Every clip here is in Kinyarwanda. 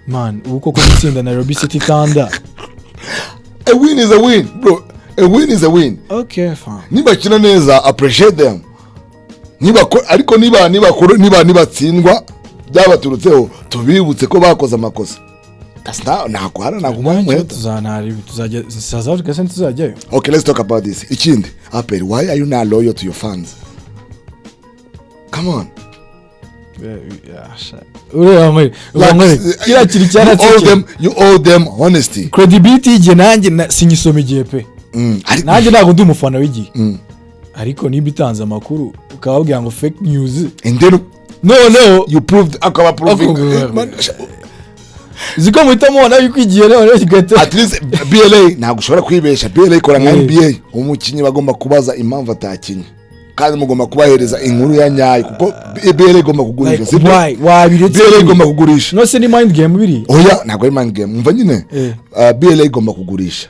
man uko gutsinda Nairobi City Thunder. A win is a win, bro. A win is a win. Okay, fine. Niba kina neza, appreciate them. Ariko niba batsindwa byabaturutseho tubibutse ko bakoze amakosa. Okay, let's talk about this. Itsinde, APR, why are you not loyal to your fans? Come on. You owe them honesty. Credibility je nanjye sinyisoma igihe pe. Nanjye ntago ndi umufana w'igihe. Ariko niba itanze amakuru ukababwira ngo fake news. And then no you proved akaba proving. Ziko muhitamo nayo kwigiye rero kigate. At least BLA ntago ushobora kwibesha. BLA ikora nka NBA. Umukinnyi bagomba kubaza impamvu atakinye. Kandi mugomba kubahereza inkuru ya nyayo kuko BLA igomba kugurisha. BLA igomba kugurisha. No se ni mind game biri. Oya ntago ari mind game. Umva nyine. BLA igomba kugurisha.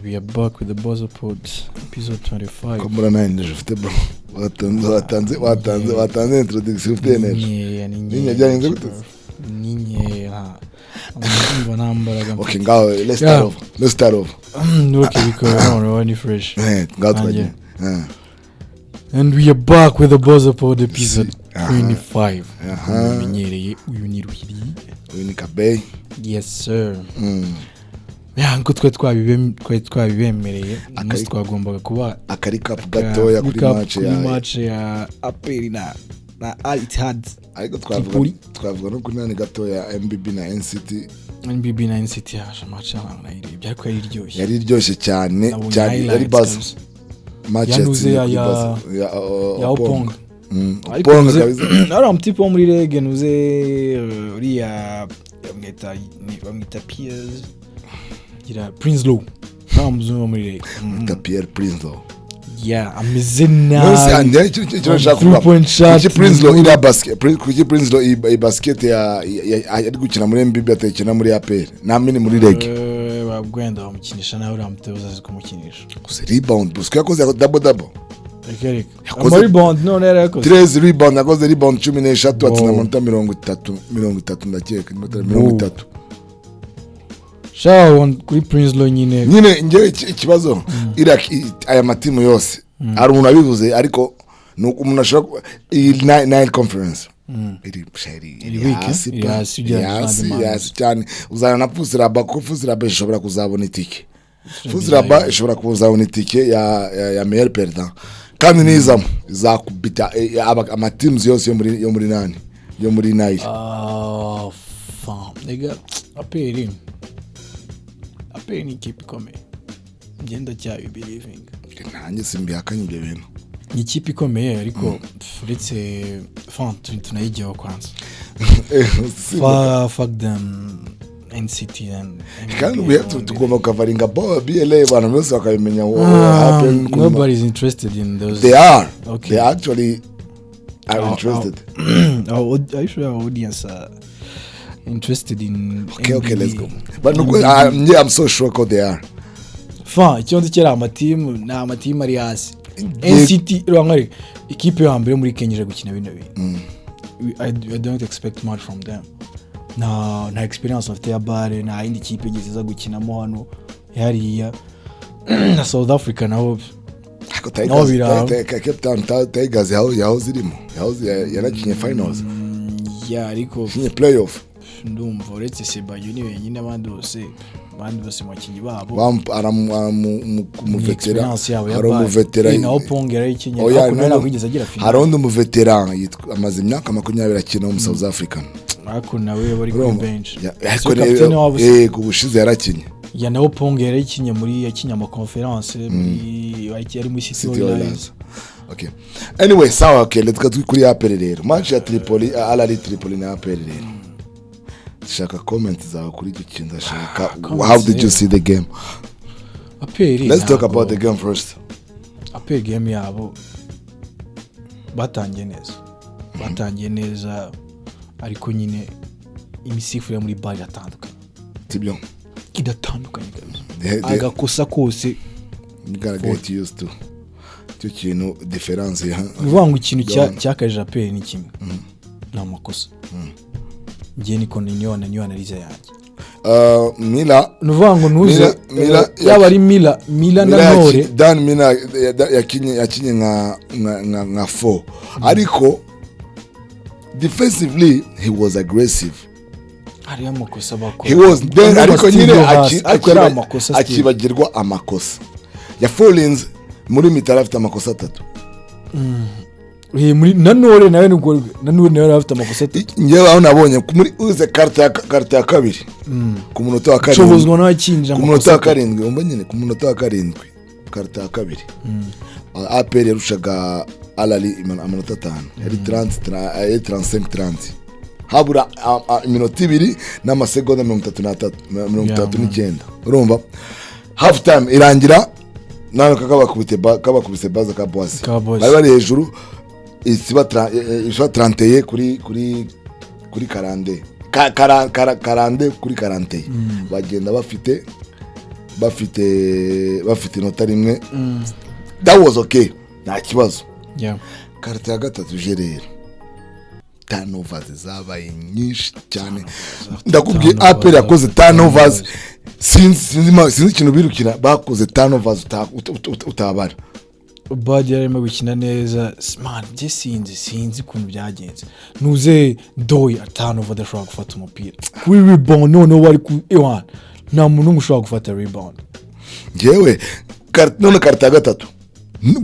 We are back with the Buzzer Pods, episode 25. Komura na ndifite bro. Watanze introduction ufite energy. Nini jyanze gute? Nini banambaraga. Okay, go. Let's start off. Okay, because I don't know any fresh. God. And we are back with the Buzzer Pod, episode 25. Menyereye uyu ni Ruhiri. Uyu ni Kabey. Yes sir. Nko twabibemereye umunsi twagombaga kuba akarikapu gatoya kuri match ya APR na Ahli. Ariko twavuga no kuri nani gatoya MBB na NCT yaje match y'abantu ariko yari iryoshye cyane yari buzz match ya Opong. Opong kabisa ari umtipe wo muri rege nuze uriya bamwita peers gira Prince Law namuzuma muri rege APR Prince Law ameze nabi. No ande cyo shaka Prince Law ira Prince Law i basket ari gukina muri MBB atekina muri APR namini muri rege babwenda bamukinisha nawe uramuteza kumukinisha gusa rebound busko yakoze double yakoze rebound none yakoze 13 rebound yakoze rebound 13 atsinda amanota 30 ndakeka 30 Shaw kuri Prince Law nyine ngewe ikibazo aya matimu yose ari umuntu abivuze ariko nuko umuntu ashobora Nile Conference iri cyane uzana na Fusiraba ko Fusiraba ishobora kuzabona itike Fusiraba ishobora kuzabona itike ya meilleur perdant kandi nizamo zakubita amatimu yose yo muri Nile nega APR ni ikipe ikomeye ngenda cyayo believing nanjye simbihakanye ibyo bintu ni ikipe ikomeye ariko uretse tunayigeho kwanza fuck them NCT and kandi we have to go covering about BLA bana bose bakabimenya nobody is interested in those. They are okay. They actually are interested. I should have audience interested in okay let's go but no I'm so sure what they are icyo kera amatimu ari hasi NCT rwangari ikipe ya mbere muri Kenya gukina bino bintu I don't expect much from them na experience of their BAL na indi kipe gizeza gukinamo hano hariya na South Africa naho Captain Tigers yaho zirimo yarakinye finals ariko kinye playoff ndumva uretse Seba Junior wenyine abandi bose makinyi babo umuveteran na Opong yarayikinye ariko nawe nagwigeze agira final harondo umuveteran amaze imyaka 20 akina mu South African ariko nawe bari ku bench kubushize yarakinye na Opong yarayikinye muri yakinye ama conference yari muri City Oilers. Okay. Anyway, sawa okay, let's go kuri APR rero. Match ya Tripoli, Al Tripoli na APR rero. Shaka comment zawe kuri icyo kintu shaka. How did you see the game? APR. Let's talk about the game first. APR game yabo batangiye neza. batangiye neza ariko nyine imisifurire muri BAL atandukanye sibyo kidatandukanye agakosa kose you gotta get used to cyo kintu difference ya uvuga ikintu cyakaje APR ni kimwe na makosa ngiye niko niyo analize yanjye Mila nuvuga ngo nuze yaba ari Mila na Nore Dan Mila yakinye nka 4 ariko defensively he was aggressive ari amakosa bakora he was then ariko nyine akibagirwa amakosa ya Fallings muri mitara afite amakosa 3 muri nanore nawe nubwo nanore afite amakosa 3 ngewe aho nabonye muri uze karta ya kabiri ku munota wa 7 cobozwa no akinja ku munota wa 7 umva nyine ku munota wa 7 karta ya kabiri APR yarushaga Ahli amanota 5 yari 35 habura iminota 2 n'amasegonda 33 urumva half time irangira nawe kabakubise baza ka boss bari hejuru isiba 31 kuri 40 kuri 40 bagenda bafite nota rimwe that was okay nta kibazo karita ya gatatu jerero turnovers zabaye nyinshi cyane ndakubwiye APR yakoze turnovers sinzi ikintu birukira bakoze turnovers utabara BAL yarimo gukina neza man je sinzi ukuntu byagenze nuze doy turnover dashobora gufata umupira kuri rebound none wari ku ewan nta muntu ushobora gufata rebound ngewe karita gatatu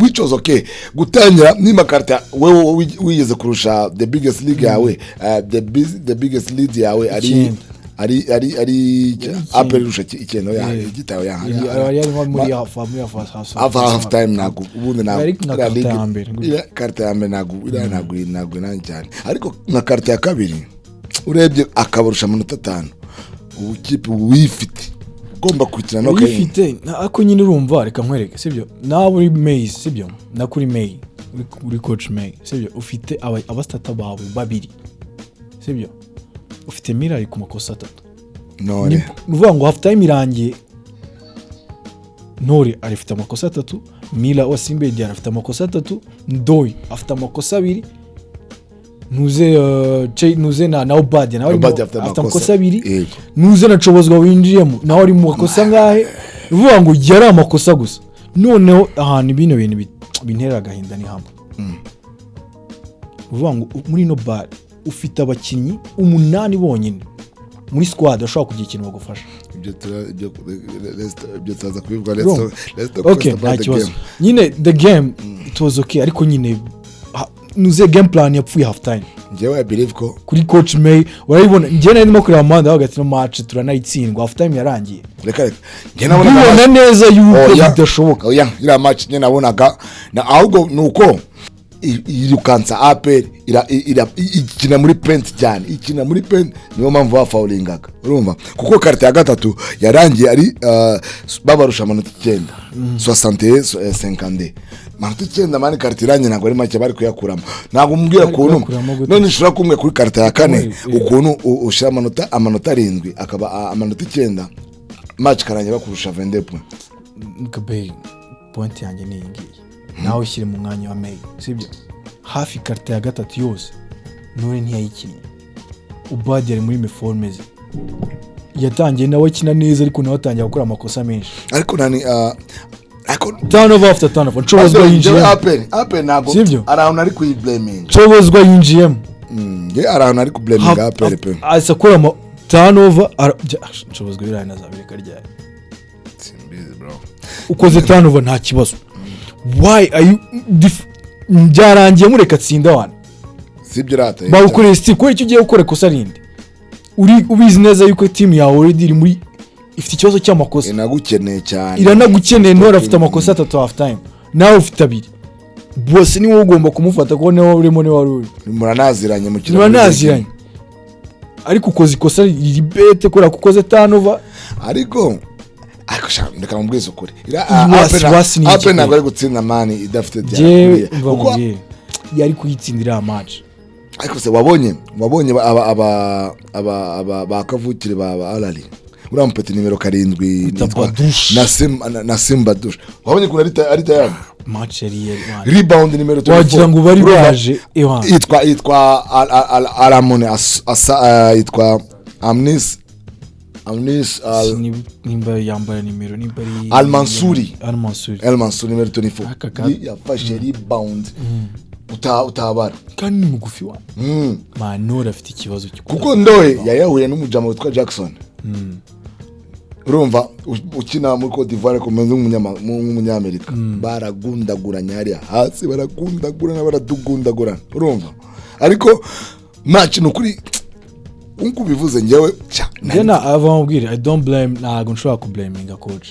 which was okay gutangira nima karita wewe wigeze kurusha the biggest league yawe the biggest lead yawe ari APR rusha ikintu ya gitayo ya ari muri half time nago ubundi karita ya mbere nago nanjye ariko na karita ya kabiri urebye akabarusha amanota 5 ubu kipe wifite ugomba kugira no wifite ako nyine urumva reka nkwereke sibyo nawe uri Maye sibyo nakuri Maye uri Coach Maye sibyo ufite abastata bawe babiri sibyo ufite Mila ku makosa 3 none nuvuga ngo half time irangiye Nore arifite amakosa 3 Mila wasimbe Diarra afite amakosa 3 Ndoy afite amakosa 2 nuze na Obadi nawe afite amakosa 2 nuze na Cobozwa winjiyemo nawe ari mu makosa ngahe nuvuga ngo yari amakosa gusa noneho ahantu ibintu bintera agahinda ni hamwe nuvuga ngo muri no BAL ufite abakinnyi 8 bonyine muri squad ashobora kugira ikintu bagufasha ibyo taza kubivuga let's talk about the game nyine the game it was okay ariko nyine nuze game plan yapfuye half time ngewe I believe ko kuri Coach Maye urayibona ngiye narimo kureba amanda hagati no match turanayitsindwa half time yarangiye reka ngiye nabona neza yuko bidashoboka oya ira match nyine nabonaga na ahubwo nuko irukansa APR ikina muri paint cyane ikina muri paint niyo mpamvu bafaulingaga urumva kuko karita ya gatatu yarangiye ari babarusha amanota 9 61 manota 9 mani karita iranye ntabwo ari make bari kuyakuramo ntabwo umbwira kuntu none ushobora kumwe kuri karita ya 4 ukuntu ushira amanota 7 akaba amanota 9 match karanye bakurusha 22 nkabe point yanjye ni ngiye nawe ushyire mu mwanya wa Maye sibyo hafi karita ya gatatu yose Nore ntiyayikinnye Obadi ari muri uniforme ze yatangiye nawe kina neza ariko nawe atangiye gukora amakosa menshi ariko nani turnover after turnover Cobozwa yinjiye APR nago around ari kuyiblaming Cobozwa yinjiye around ari kublaming APR pe asakora turnover Cobozwa birana zabireka ryari bro ukoze turnover nta kibazo why are you byarangiye mureka tsinda wana sibyo rata bawukoreye ko icyo ugiye gukora kosa rindi ubizi neza yuko team yawe already iri muri ifite ikibazo cy'amakosa inagukeneye cyane iranagukeneye Nore afite amakosa 3 half time nawe ufite 2 bose ni wowe ugomba kumufata ko nawe urimo ne wari muranaziranye mu muranaziranye ariko ukoze ikosa iri bete kora kukoze turnover ariko ndeka mubwiza ukuri APR ntabwo ari gutsinda mani idafite byari yari kuyitsindira match ariko se wabonye aba bakavukire ba Ahli urampete nimero 7 na Simba Dush wabonye kuna ari tayari match yari rebound nimero 24 wagira ngo bari baje yitwa Alamone yitwa Amnis nimba yambara nimero nimba ari Al Mansuri nimero 24 yafashe rebound utabara kandi mugufi wa manora afite ikibazo kuko ndoye yayahuye n'umujama witwa Jackson urumva ukina muri Cote d'Ivoire komenze nk'umunyamerika baragundaguranya hariya hasi baradugundagurana urumva ariko match nukuri unku bivuze ngewe njena avamubwire I don't blame ntago nshobora kublaminga coach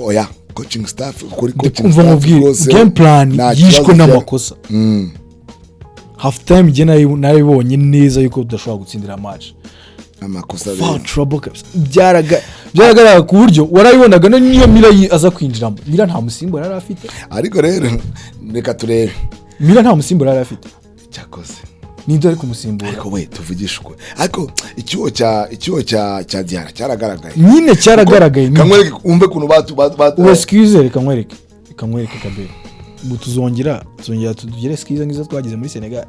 oya coaching staff kuri coaching staff umubwire game plan yishwe n'amakosa half time je nayibonye neza yuko udashobora gutsindira match amakosa byaraga ku buryo warayibonaga niyo Mira aza kwinjiramo Mira nta musimbura yari afite ariko rero reka turebe Mira nta musimbura yari afite cyakoze ninde ari kumusimbura ariko we tuvugishwe ariko ikiwo cya Diarra cyaragaragaye nyine cyaragaragaye kamwereke umve kuntu batu excuse reka nkwereke kabere tuzongera tugire excuse ngizo twagize muri Senegal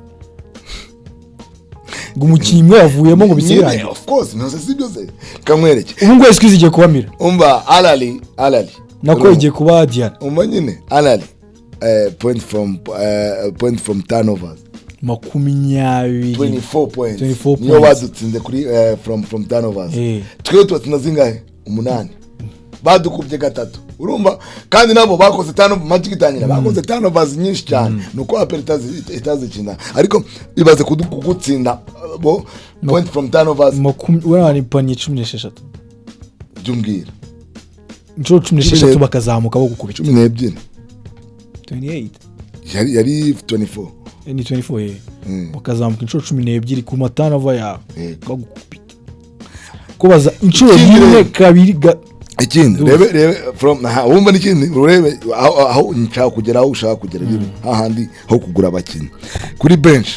ngo umukinnyi yavuyemo ngo bisiranye of course no se byose kamwereke ubu ngo excuse igiye kuba Mira umva Ahli nako igiye kuba Diarra umva nyine Ahli point from turnovers 24 points niyo badutsinze kuri from turnovers twe twatsinda zingahe 8 badukubye gatatu urumva kandi nabo bakoze tano match gitangira bakoze turnovers nyinshi cyane nuko APR itazikina ariko ibaze kugutsinda bo point from turnovers urani panye 16 byumbwira inshuro 16 bakazamuka bo gukubita 12 28 yari 24 ni 24 bakazamuka inshuro 12 ku matana ava ya bagukubita kubaza inshuro rimwe kabiri ikindi rebe from wumva n'ikindi urebe aho nshaka kugera aho ushaka kugera hahandi aho kugura abakinnyi kuri bench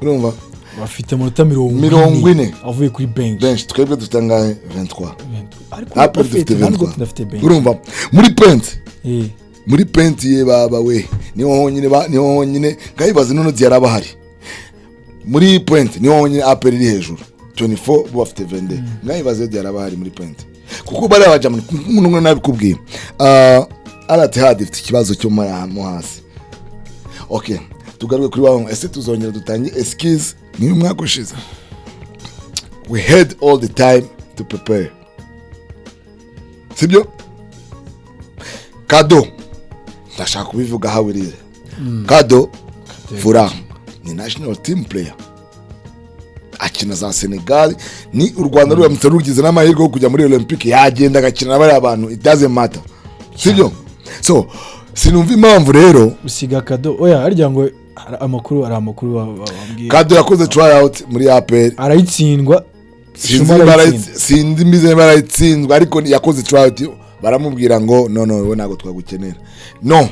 urumva bafite mu 40 avuye kuri bench twebwe dutanga 23 ariko dufite 23 urumva muri penti ye baba we niho honyine ngayibaze none Diarra bahari muri point niho honyine APR iri hejuru 24 bo bafite 22 ngayibaze Diarra bahari muri penti kuko bari abajamani umuntu nabikubwiye Al-Ittihad ifite ikibazo cyo mu hasi okay tugaruke kuri waho ese tuzongera dutange excuse ni umwaka ushize we had all the time to prepare sibyo Kado ndashaka kubivuga hawirize Kado Fura ni national team player akina za Senegal ni u Rwanda ruramutse rugize n'amahirwe yo kujya muri Olympique yagenda agakina bari abantu it doesn't matter sibyo so sinumva impamvu rero usiga Kado oya arya ngo amakuru wambwiye Kado yakoze tryout muri APR arayitsindwa sindi mbize barayitsindwa ariko yakoze tryout baramubwira ngo no we nago twagukenera no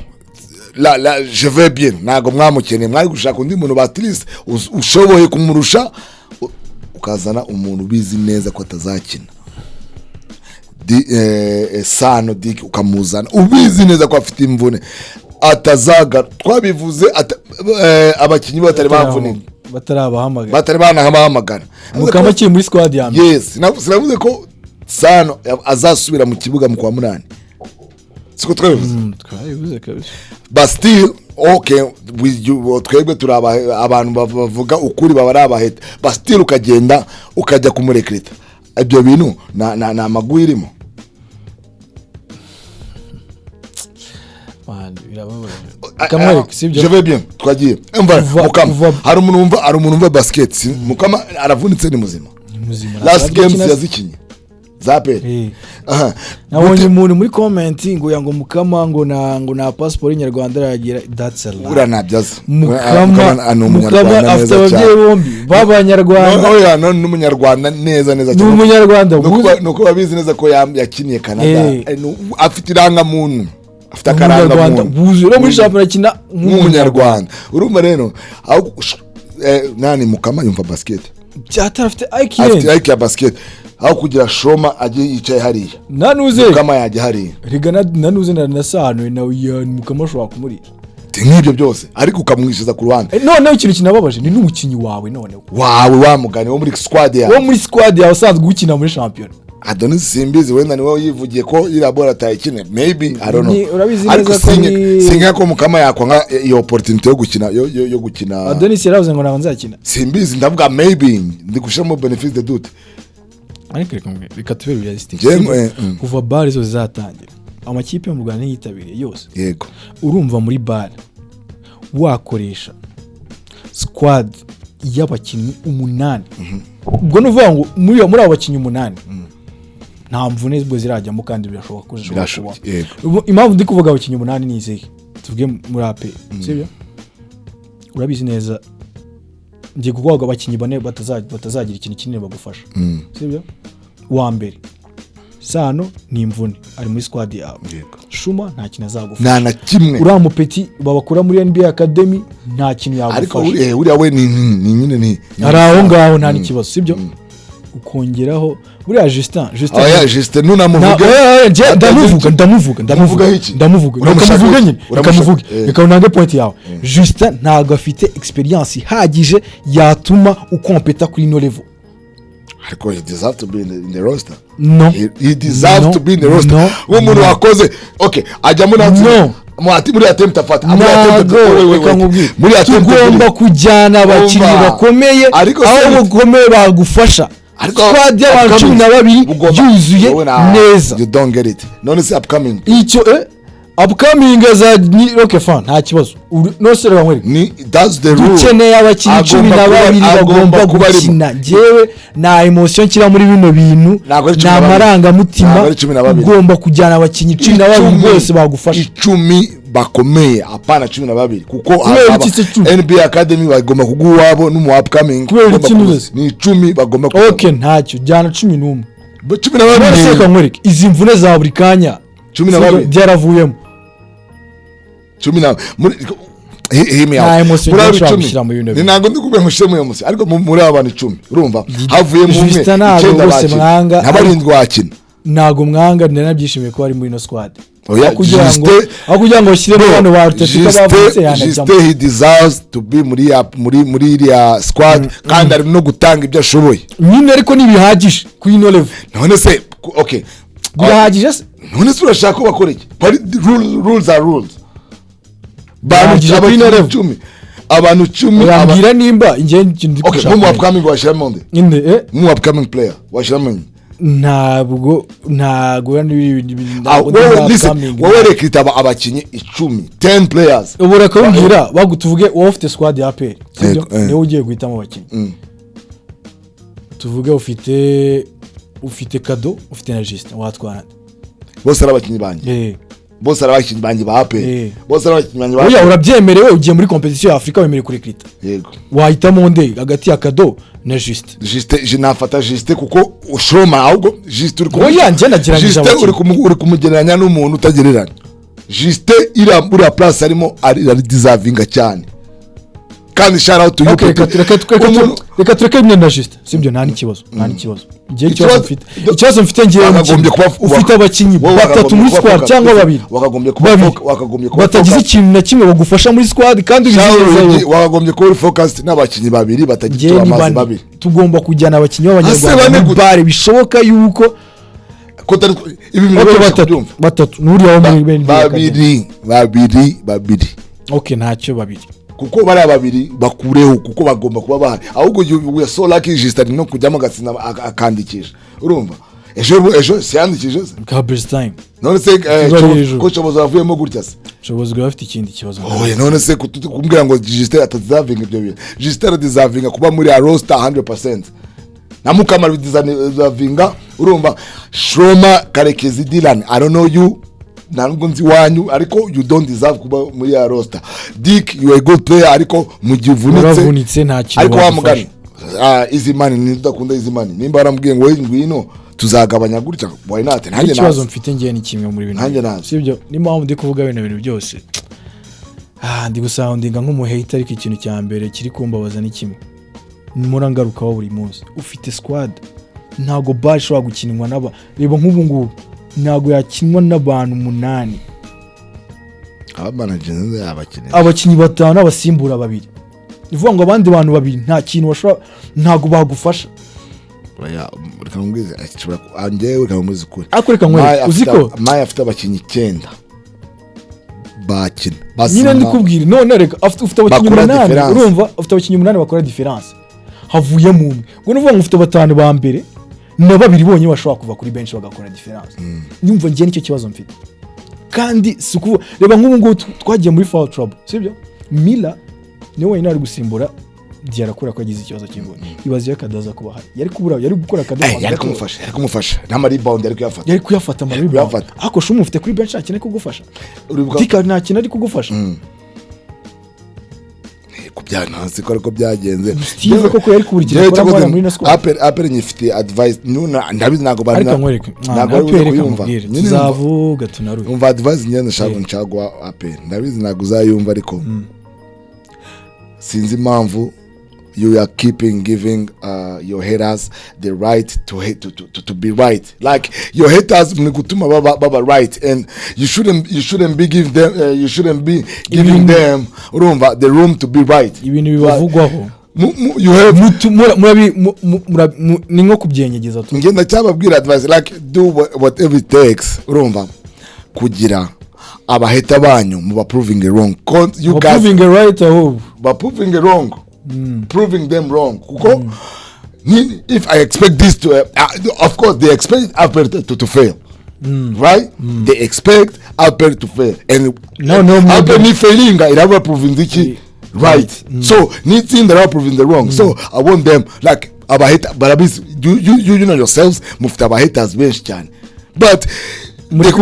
je vais bien nago mwamukeneye mwari gushaka undi muntu batriste ushoboye kumurusha ukazana umuntu bizi neza ko atazakina sano dik ukamuzana ubizi neza ko afite imvune atazaga twabivuze abakinyi batari bavunye batari banahamagara mukama kiri muri squad ya mbere yes sinavuze ko sano azasubira mu kibuga mu kwa 8 siko twabivuze kabisa but still okay twebwe turaba abantu bavuga ukuri baba arabaheta but still ukagenda ukajya kumurekrita ibyo bintu na magwirimo je vais bien twagiye mukama hari umuntu umva basket mukama aravunitse ni muzima last games yazikinye zape nabonye umuntu muri comment ngo mukama ngo na passport nyarwanda yagira that's a lie ura nabyaza mukama afite ababyeyi bombi b'abanyarwanda oya none n'umunyarwanda neza n'umunyarwanda nuko babizi neza ko yakiniye Canada afite iranga muntu afite akaranga muntu buzura muri championnat kina nk'umunyarwanda urumva rero nani mukama yumva basket byatarafite afite IQ ya basket aho kugira Shoma agiye yicaye hariya nanuze mukama yaje hariya riga nanuze na sano nawe mukama ashobora kumurira nk'ibyo byose ariko ukamwishiza ku ruhande none ikintu kinababaje ni n'umukinnyi wawe none wa mugani wo muri squad yawe usanzwe gukina muri champion Adonis simbizi wenda ni wowe yivugiye ko irabora atayikine maybe I don't know urabizi neza ko singa ko mukama yakwanga iyo opportunity yo gukina Adonis yaravuze ngo nzakina simbizi ndavuga maybe ndi gushiramo benefit de doute ariko reka tube realistic kuva BAL zo zatangira amakipe yo mu Rwanda yitabiriye yose yego urumva muri BAL wakoresha squad y'abakinnyi 8 ubwo nuvuga ngo muri abo bakinnyi 8 nta mvune zibwo zirajyamo kandi birashoboka ko zishobora kuba impamvu ndi kuvuga abakinnyi 8 ni izihe tuvuge muri APR sibyo urabizi neza ngiye kuvuga abakinnyi bane batazagira ikintu kinini bagufasha sibyo wa mbere Sano ni imvune ari muri squad yawe Shuma nta kintu azagufasha na kimwe uramupeti babakora muri NBA Academy nta kintu yagufasha ariko uriya we ni nyine ni araho ngaho nta nikibazo sibyo ukongeraho uriya Justin nunamuvuga ndamuvuga nyine reka unange point yawe Justin ntago afite experience ihagije yatuma ukompeta kuri no level ariko he deserve to be in the roster no he deserve to be in the roster umuntu wakoze okay ajya muri attempt afata muri attempt tugomba kujyana abakinnyi bakomeye aho bakomeye bagufasha squad y'abantu 12 yuzuye neza you don't get it none se upcoming upcoming as okay fan nta kibazo no se bamwe ni that's the rule dukeneye abakinnyi 12 bagomba gukina jewe na emotion kira muri bino bintu na maranga mutima ugomba kujyana abakinnyi 12 bose bagufasha 10 bakomeye apana 12 kuko NBA Academy bagomba kuguwabo n'umu upcoming ni 10 bagomba okay ntacyo jyana 11 12 seka nkwereke izi mvune za buri kanya 12 byaravuyemo 10 muri himi yawe ni ntago ndi kubwira mushemo yo musi ariko muri abantu 10 urumva havuye mu umwe icyenda bakina n'abarindwi wakina ntago mwanga ndanabyishimiye ko ari muri no squad kugira ngo shiremo abantu barutetika bavutse Juste he deserves to be muri iriya squad kandi ari no gutanga ibyo ashoboye nyine ariko nibihagije ku ino level none se okay bihagije se none se urashaka ko bakora iki rules are rules bahagije ku ino level abantu 10 ababwira nimba ingenzi ndi kushaka mu upcoming washiramo nde inde mu upcoming player washiramo ntabwo wowe rekita abakinnyi 10 players ubura kubwira bagutuvuge wowe ufite squad ya APR sibyo niwe ugiye guhitamo abakinnyi tuvuge ufite Kado ufite na Justin watwana bose abakinnyi banjye bose abakinnyi banjye ba APR bose abakinnyi banjye ba oya urabyemerewe ugiye muri competition ya Afrika wemerewe kuri krita yego wahitamo nde hagati ya Kado na Juste je nafata Juste kuko ushoma ahubwo Juste oya nje nagerageza uri kumugereranya n'umuntu utagereranya Juste ira place arimo ari deservinga cyane kandi shout out to you reka tureke imwe na Juste sibyo nta n'ikibazo ngiye ikibazo mfite ngiye ufite abakinnyi batatu muri squad cyangwa babiri wakagombye kuba batagize ikintu na kimwe bagufasha muri squad kandi bizeye wakagombye kuba focused n'abakinnyi babiri batagize amazi babiri tugomba kujyana abakinnyi b'abanyarwanda bare bishoboka yuko batatu nuri aho muri babiri okay ntacyo babiri kuko bari babiri bakureho kuko bagomba kuba bahari ahubwo you so lucky Juste no kujyamo gatsina akandikisha urumva ejo siyandikije garbage time none se ko choboza avuyemo gutya se choboza bafite ikindi kibazo oye none se kumbwira ngo Juste atazavinga ibyo bintu Juste atazavinga kuba muri a roster 100% namukamara bizavinga urumva Shoma Karekezi Dylan I don't know you ntabwo nzi wanyu ariko you don't deserve kuba muri ya roster Dick you are a good player ariko mu givunitse nta kintu ariko wamugana easy money ni ndakunda easy money nimba arambwiye ngo ngwino tuzagabanya gutya why not nanjye ikibazo mfite ngiye ni kimwe muri bintu nanjye sibyo ni mpamvu ndi kuvuga bino bintu byose ndi gusoundinga nk'umuhate ariko ikintu cya mbere kiri kumbabaza ni kimwe murangaruka wa buri munsi ufite squad ntago BAL ishobora gukinwa reba nk'ubu ngubu ntago yakinwa n'abantu 8 abakinnyi 5 abasimbura 2 ivuga ngo abandi bantu 2 nta kintu bashobora ntago bagufasha reka ngwize anjewe reka muzi kuri akoreka nkwe uziko Maye afite abakinnyi 9 bakina nyine ndikubwira none reka afite abakinnyi 8 urumva afite abakinnyi 8 bakora difference havuye mu umwe ngo nuvuga ngo ufite 5 ba mbere na 2 bonye bashobora kuva kuri bench bagakora difference nyumva ngiye nicyo kibazo mfite kandi suku reba nk'ubu ngo twagiye muri foul trouble sibyo Mila niwe yari gusimbura Diarra ko yagize ikibazo cy'imvune ibaze yakadaza kuba hari yari gukora akadomo yari kumufasha nta rebound yari kuyafata ama rebound ako shumu ufite kuri bench akine kugufasha tika nta kintu ari kugufasha kubyananze ko byagenze Steve koko yari kuburikira kora muri na squad APR nyifite advice ndabizi nago bari nago kuyumva tuzavuga tunaruye umva advice nyene nshagwa APR ndabizi nago uzayumva ariko sinzi impamvu you are giving your haters the right to be right, like your haters mnikutuma baba right, and you shouldn't be giving them urumva the room to be right. Ibintu bibavugwaho you have ni nko kubyenyegeza tu ngenda cyababwira advice like do whatever it takes urumva kugira abaheta banyu muba proving wrong, you guys proving right aho ba proving wrong, proving them wrong kuko if I expect this to of course they expect APR to fail, right? They expect APR to fail, and APR ni failing iraba proving the right, so itsinde iraba proving the wrong, so I want them like abaheta barabis you know yourselves mufite abaheters benshi cyane, but they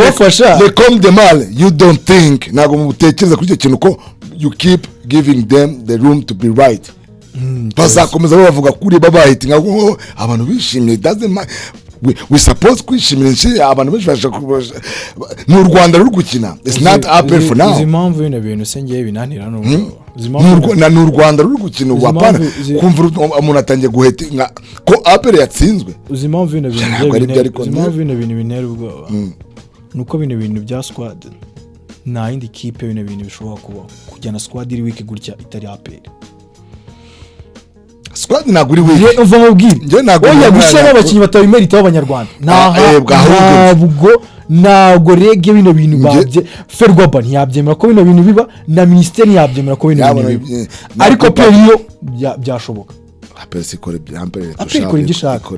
come the mal, you don't think nago mutekereza kuri cyo kintu ko you keep giving them the room to be right. Bazakomeza bavuga kuri babahitinga abantu bishimye, doesn't we suppose kwishimira nshi abantu bashaka mu Rwanda ruri gukina, it's not APR for now. Uzimamvu bino bintu sengeye binanira no n'u Rwanda ruri gukina wapana kumva umuntu atangiye guhetinga ko APR yatsinzwe. Uzimamvu bino bintu binera ubwoba nuko bintu bya squad na indi kipe bintu bishobora kuba kujyana squad iri wiki gutya itari APR. Squad naguri wiki uva mubwire oya gushaka abakinyi batabimerita b'abanyarwanda ntabwo rege bino bintu babye Ferwaban yabyemera ko bino bintu biba na ministeri yabyemera ko bino bintu biba, ariko periyo byashoboka APR sikore byishaka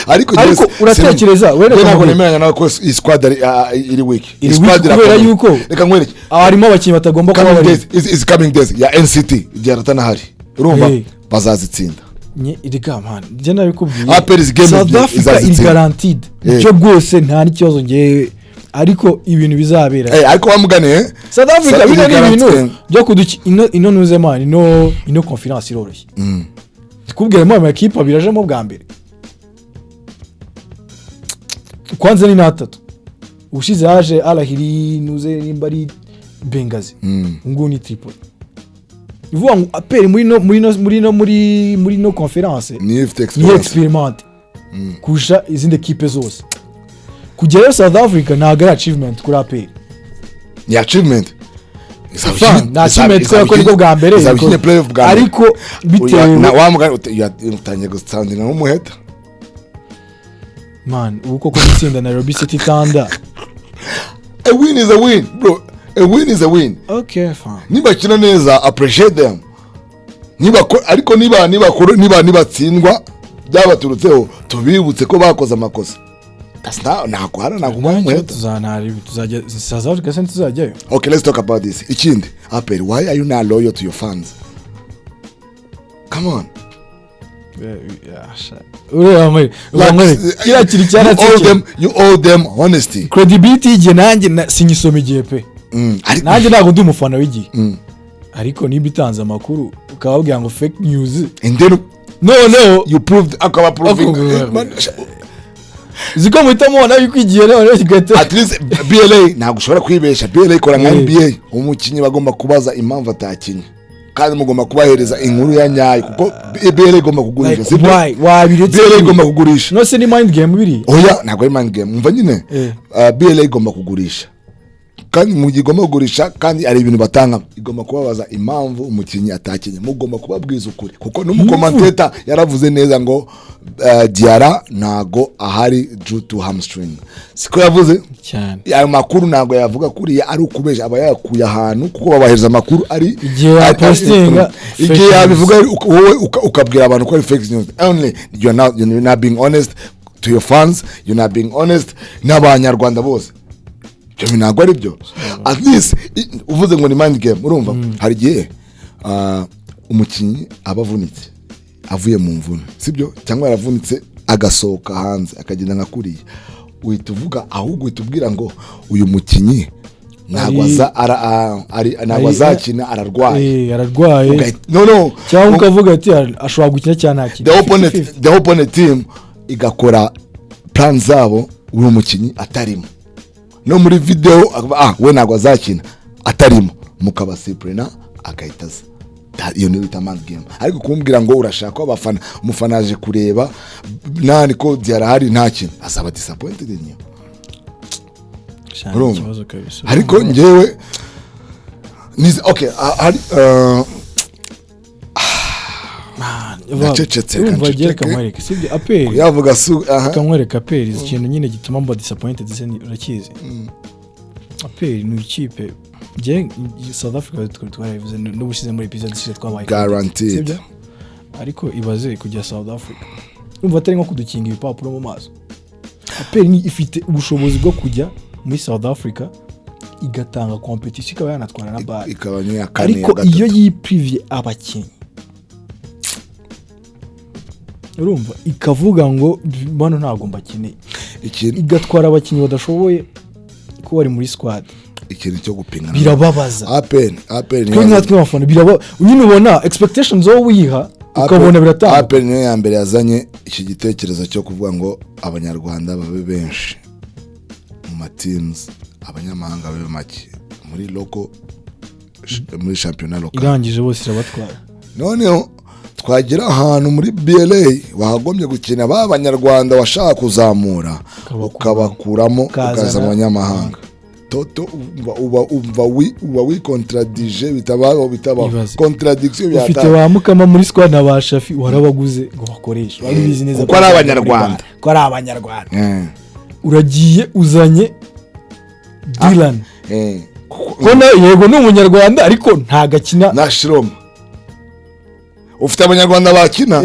ariko uratekereza wewe ntabwo nemeranya nawe ko squad iri wiki kubera yuko reka nkwereke harimo abakinyi batagomba kuba bari is coming days ya NCT Diarra hari urumva bazazitsinda iriga man je nabikubwiye APR is game South Africa is guaranteed cyo gose nta n'ikibazo ngiye, ariko ibintu bizabera ariko bamugane South Africa bino ibintu byo kuduki ino nuze man ino conference iroroshye kubwira mama equipe birajemo bwa mbere kwanza ni natatu ushize haje Ahli nuze nimbari Bengazi nguni Tripoli ivuga ngo APR muri no conference ni experiment kusha izindi equipe zose kugera South Africa ntago achievement kuri APR ni achievement ko niko bwa mbere ariko bitewe na wamugana utangiye gustandinga nk'umuheta man uko gutsinda na Nairobi City Thunder. A win is a win bro, a win is a win. Okay fine, niba kina neza appreciate them, ariko niba tsindwa byabaturutseho tubibutse ko bakoze amakosa. That's nako hara naguma umuheta tuzajya South Africa sent tuzajyayo. Okay, let's talk about this. Ikindi APR, why are you not loyal to your fans? Come on. You owe them honesty, credibility. Je nanjye sinyisoma igihe pe nanjye ntago ndi umufana w'igihe, ariko niba itanze amakuru ukababwira ngo fake news and then no you proved akaba proving ziko muhitamo nayo kwigiye rero kigate at least BLA ntabwo ushobora kwibesha BLA ikora nka NBA umukinnyi bagomba kubaza impamvu atakinye kandi mugomba kubahereza inkuru ya nyayo kuko BLA igomba kugurisha sibyo wabiretse BLA igomba kugurisha no se ni mind game biri oya ntabwo ari mind game umva nyine BLA igomba kugurisha kandi mu gigomba kugurisha kandi ari ibintu batanga igomba kubabaza impamvu umukinnyi atakinye mugomba kubabwiza ukuri kuko n'umukomanteta yaravuze neza ngo Diarra nago ahari due to hamstring siko yavuze cyane ayo makuru nago yavuga kuri ari ukubesha aba yakuye ahantu kuko babahereza makuru ari igihe yabivuga wowe ukabwira abantu ko ari fake news only you're not being honest to your fans you're not being honest n'abanyarwanda bose cyo ntabwo ari byo at least uvuze ngo ni mind game urumva hari gihe umukinnyi abavunitse avuye mu mvune sibyo cyangwa yaravunitse agasohoka hanze akagenda nakuriye uhita uvuga ahubwo uhita ubwira ngo uyu mukinnyi ntabwo azakina ararwaye no cyangwa ukavuga ati ashobora gukina cyane akina the opponent team igakora plan zabo uyu mukinnyi atarimo no muri video we ntabwo azakina atarimo mukabasiprena akahitaza iyo ni bita mind game ariko kumbwira ngo urashaka abafana umufana aje kureba nani ko Diarra hari nta kintu asaba disappointed niyo ariko ngewe okay hari nacecetse kamwereka sibyo APR yavuga kamwereka APR ikintu nyine gituma mba disappointed urakizi APR ni ikipe je South Africa twarabivuze n'ubushize muri episode twabaye guaranteed ariko ibaze kujya South Africa umva atari nko kudukinga ibipapuro mu maso APR ni ifite ubushobozi bwo kujya muri South Africa igatanga competition ikaba yanatwara na BAL ariko iyo yiprivye abakinnyi urumva ikavuga ngo bano ntago mbakeneye igatwara abakinnyi badashoboye ko bari muri squad ikintu cyo gupinga birababaza APR ni natwe abafana biraba unyine ubona expectations zo wiha ukabona biratanga APR niyo ya mbere yazanye iki gitekerezo cyo kuvuga ngo abanyarwanda babe benshi mu mateams abanyamahanga babe make muri local muri championnat local irangije bose irabatwara noneho twagira ahantu muri BLA wahagombye gukina b'abanyarwanda washaka kuzamura ukabakuramo ukaza abanyamahanga toto uba wi contradige bitabaho contradiction byata ufite bamukama muri squad na Shafi warabaguze ngo bakoresha babizi neza ko ari abanyarwanda uragiye uzanye Dylan kona yego ni umunyarwanda ariko nta gakina na Shiroma ufite abanyarwanda bakina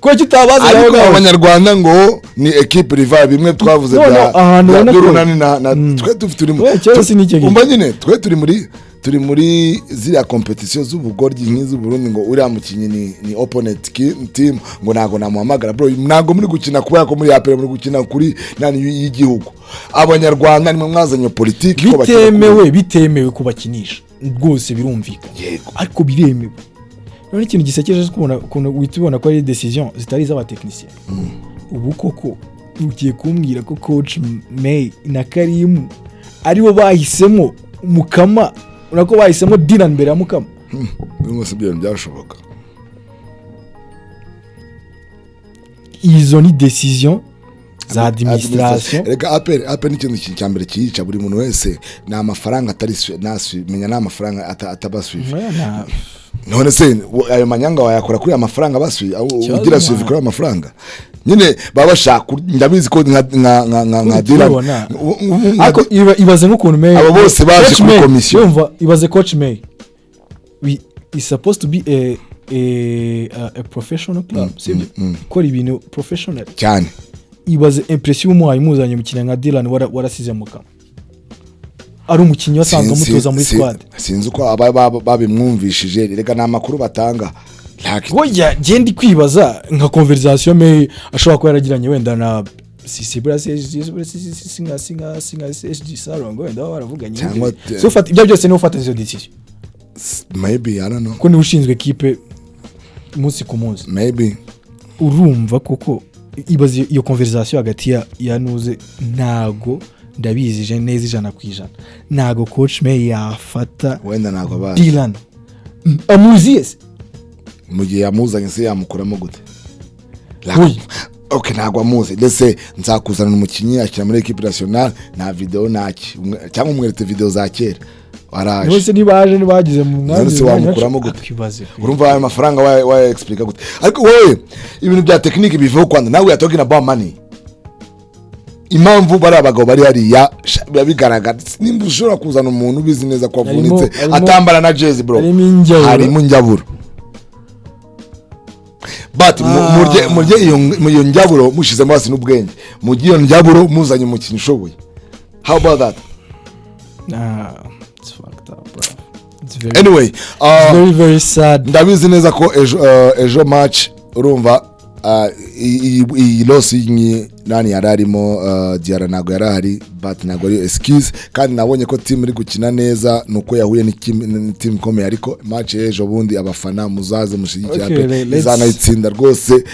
ko kitabaza ariko abanyarwanda ngo ni equipe rival bimwe twavuze bya Durunani na twe turimo umba nyine twe turi muri ziriya competition z'ubugoryi nk'izu Burundi ngo uriya mukinnyi ni opponent team ngo nago namuhamagara bro nago muri gukina kuba ko muri APR muri gukina kuri nani y'igihugu abanyarwanda nimwe mwazanye politique ko bitemewe kubakinisha rwose birumvikana ariko biremewe none ikintu gisekeje kubona witubona ko ari decision zitari z'abatekinisiye ubu koko ugiye kumbwira ko Coach Maye na Karimu aribo bahisemo Mukama urako bahisemo Dylan mbere ya Mukama bimwe byo byashoboka izo ni decision za administration reka APR ni ikintu cyambere cyica buri muntu wese na amafaranga atari menya na amafaranga atabasuive none se ayo manyanga wayakora kuri amafaranga baswi ugira suivi kuri amafaranga nyine baba bashaka ndabizi ko nka Dylan ariko ibaze nk'ukuntu Maye abo bose baje kuri commission yumva ibaze Coach Maye is supposed to be a professional club kora ibintu professional cyane ibaze impression umuhaye muzanye mukina nka Dylan warasize Mukama ari umukinnyi wasanzwe mutoza muri squad sinzi uko babimwumvishije reka na makuru batanga oya genda kwibaza nka conversation Maye ashobora kuba yaragiranye wenda na singa SG Sarongo wenda baravuganye so fata ibyo byose ni ufata izo decision maybe I don't know ko ni ushinzwe equipe umunsi ku munsi maybe urumva koko ibaze iyo conversation hagati ya nuze ntago ndabizije neza 100%. Ntago Coach Maye yafata wenda ntago bazi Dylan amuzies mu gihe yamuzanye se yamukuramo gute okay ntago amuzi lese nzakuzana umukinnyi akina muri equipe nationale nta video naki cyangwa umwerete video za kera waraje bose nibagize mu mwanya se wamukuramo gute urumva ayo mafaranga wa explica gute ariko wowe ibintu bya technique bivuga kwanda nawe ya talking about money impamvu bari abagabo bari hariya bigaragara nimba ushobora kuzana umuntu ubizi neza ko avunitse atambara na jezi bro harimo njaburo but murye iyo njaburo mushizemo hasi n'ubwenge mujye iyo njaburo muzanye umukinnyi ushoboye. How about that? It's fucked up, bro. Anyway, very very sad. Ndabizi neza ko ejo match urumva iyi loss y'inyi nani yararimo Diarra nago yarahari but nago ari excuse kandi nabonye ko team iri gukina neza nuko yahuye ni team komeye ariko match ejo bundi abafana muzaze mushigikira pe izana itsinda rwose.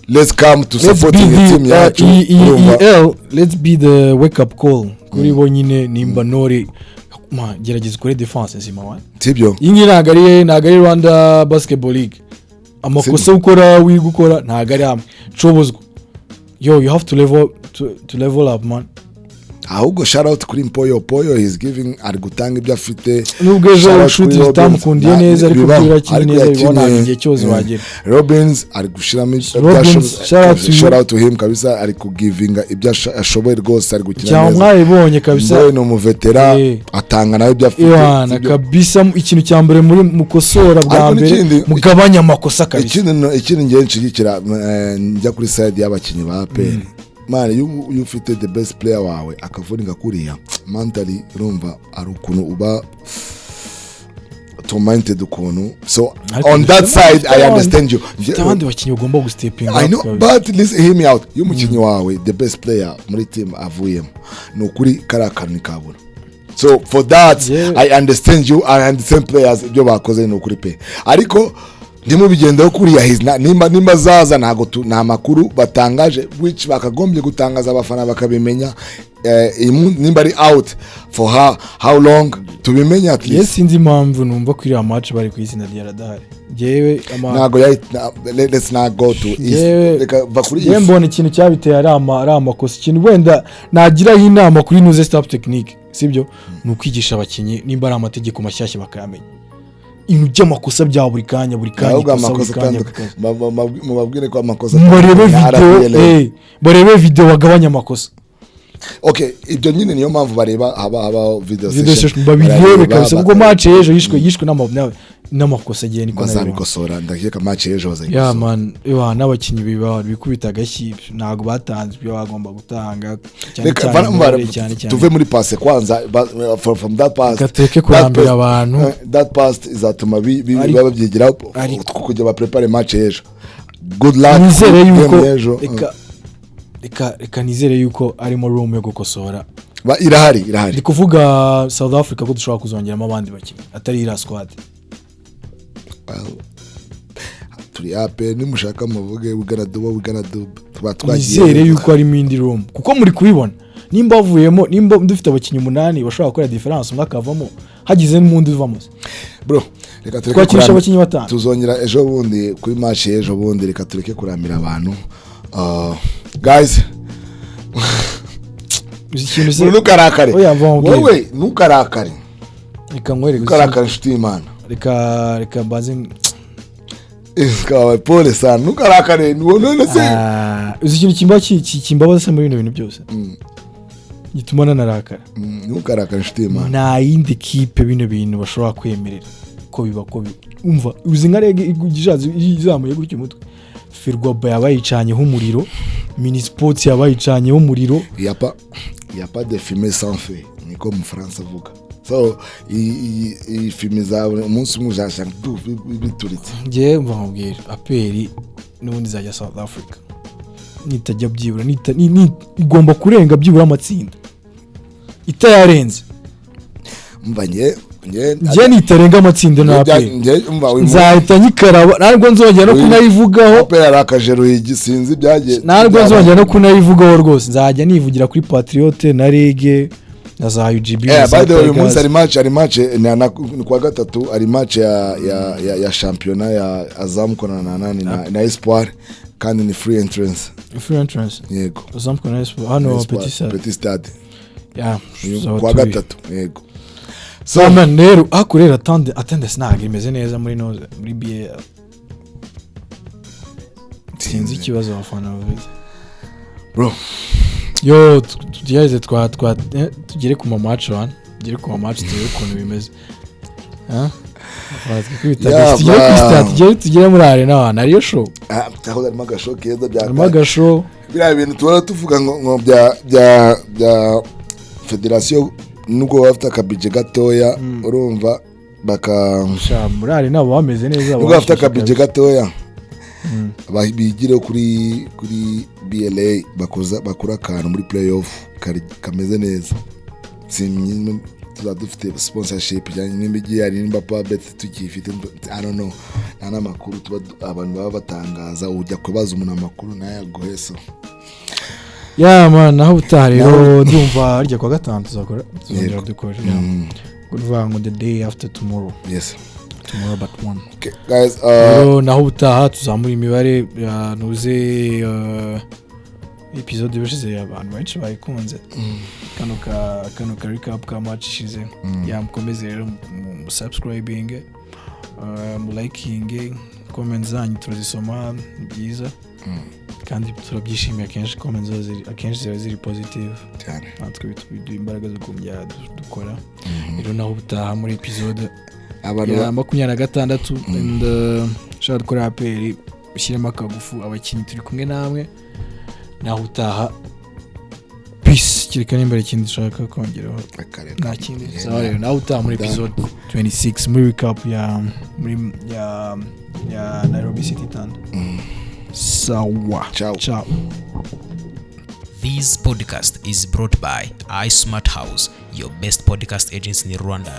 Let's come to support the team yacu. Let's be the wake up call kuri bo nyine nimba nori gerageza kuri defense nzima wa tibyo ingi nagari Rwanda Basketball League amakosa ukora wigukora ntagari hamwe cobozwa you have to level up man. Ahubwo shout out kuri Poyo he's giving ari gutanga ibyo afite nubwo ejo shoot zitamukundiye neza ariko byira kiri neza bibona ngiye cyoze wagira Robins ari gushiramo shout out to him kabisa ari ku giving ibyo ashoboye rwose ari gukina neza cyangwa mwabibonye kabisa no muvetera atanga nayo ibyo afite yana kabisa ikintu cyambere muri mukosora bwa mbere mugabanya amakosa kabisa ikindi ngiye nshigikira njya kuri side y'abakinyi ba APR man you fit the best player wawe akavunika kuriya mentally urumva ari ukuntu uba tormented ukuntu so on that side I understand you abandi bakinyi ugomba gustepinga I know but listen hear me out you mukinyi wawe the best player muri team avuyemo no kuri karakani kabura so for that I understand you I understand players ibyo bakoze no kuri pe ariko ndimo bigendaho kuriya nimba zaza ntago nta makuru batangaje which bakagombye gutangaza abafana bakabimenya nimba ari out for how long tubimenya at least. Yes sinzi impamvu numva kuri ya match bari kwizina Diarra dahari jewe ntago let's not go to bakuri mbona ikintu cyabiteye ari amakosa ikintu wenda nagira inama kuri nuze stop technique sibyo nukwigisha abakinyi nimba ari amategeko mashyashya bakayamenya inu by'amakosa bya buri kanya mubabwire ko amakosa barebe video bagabanya amakosa. Okay ibyo nyine niyo mpamvu bareba haba video session babirebe kabisa ubwo match ejo yishwe n'amakosa agiye niko bazabikosora ndakeka match ejo bazayikosora yeah man n'abakinyi bikubita gashyi ntago batanze ibyo bagomba gutanga cyane tuve muri passe kwanza from that past gateke kurambira abantu that past izatuma babyigira kujya ba prepare match ejo. Good luck nizere yuko reka nizere yuko arimo room yo gukosora irahari ndi kuvuga South Africa ko dushobora kuzongeramo abandi bakinyi atari ira squad turi APR nimushaka muvuge we gonna do twagiye nizere yuko ari mindi room kuko muri kubibona nimba avuyemo nimba dufite abakinyi 8 bashobora gukora difference umwe akavamo hagize n'umundi uvamo bro reka tureke abakinyi 5 tuzongera ejo bundi kuri match ejo bundi reka tureke kuramira abantu guys nukarakare wowe nukarakare reka nkwereke nukarakare nshuti y'Imana reka mbaze iskawa pole sana nukarakare none se ikintu kimbabaza se muri bintu byose gitumana narakara nukarakare nshuti y'Imana na yindi kipe bintu bashobora kwemerera ko biba umva uzi nka rege igijazi izamuye gutyo umutwe Firgoba yabayicanye umuriro mini sports yabayicanye umuriro yapa de fumer sans feu niko mu France avuga so i fumer za umunsi umwe uzashaka bituritse ngiye mva nkubwira APR n'ubundi zajya South Africa nitajya byibura igomba kurenga byibura amatsinda itayarenze mvanye njye nitarenga amatsinda na APR nzahita nyikaraba ntabwo nzongera no kunayivugaho APR arakaje ruhigi sinzi byagiye ntabwo nzongera no kunayivugaho rwose nzajya nivugira kuri Patriote na Ligue na za UGB by the way uyu munsi ari match ni kwa gatatu ari match ya championa ya Azam kona na nani na Espoir kandi ni free entrance yego Azam kona Espoir hano Petit Stade kwa gatatu yego so man rero akurera attendance ntabwo imeze neza muri BAL sinzi ikibazo abafana bafite bro yo tugeze tugere ku match turebe ukuntu bimeze tugere muri arena hariyo show aho harimo agashow keza bya harimo agashow biriya bintu tubona tuvuga ngo bya federation nubwo bafite akabije gatoya urumva muri arena bameze neza nubwo bafite akabije gatoya bigire kuri BLA bakora akantu muri playoff kameze neza tuba dufite sponsorship cyane n'imbigiye ari nimba bet tukifite I don't know nta makuru tuba abantu baba batangaza ujya kubaza umuntu amakuru naye agoheso man naho utaha rero ndumva harya kwa gatanu tuzakora dukora kuvuga ngo the day after tomorrow tomorrow but one okay guys naho utaha tuzamura imibare nuze episode bishize abantu benshi bayikunze kano ka recap ka match ishize mukomeze rero mu subscribing mu liking comments zanyu turazisoma byiza kandi turabyishimiye akenshi ziba ziri positive cyane natwe biduha imbaraga zo kumya dukora rero naho utaha muri episode ya 26 and shaka gukora APR ushyiremo akagufu abakinnyi turi kumwe namwe naho utaha peace kireka n'imbere ikindi dushaka kongeraho nta kindi rero naho utaha muri episode 26 muri recap ya Nairobi City Thunder. Sawa. Ciao. This podcast is brought by iSmart House, your best podcast agency in Rwanda.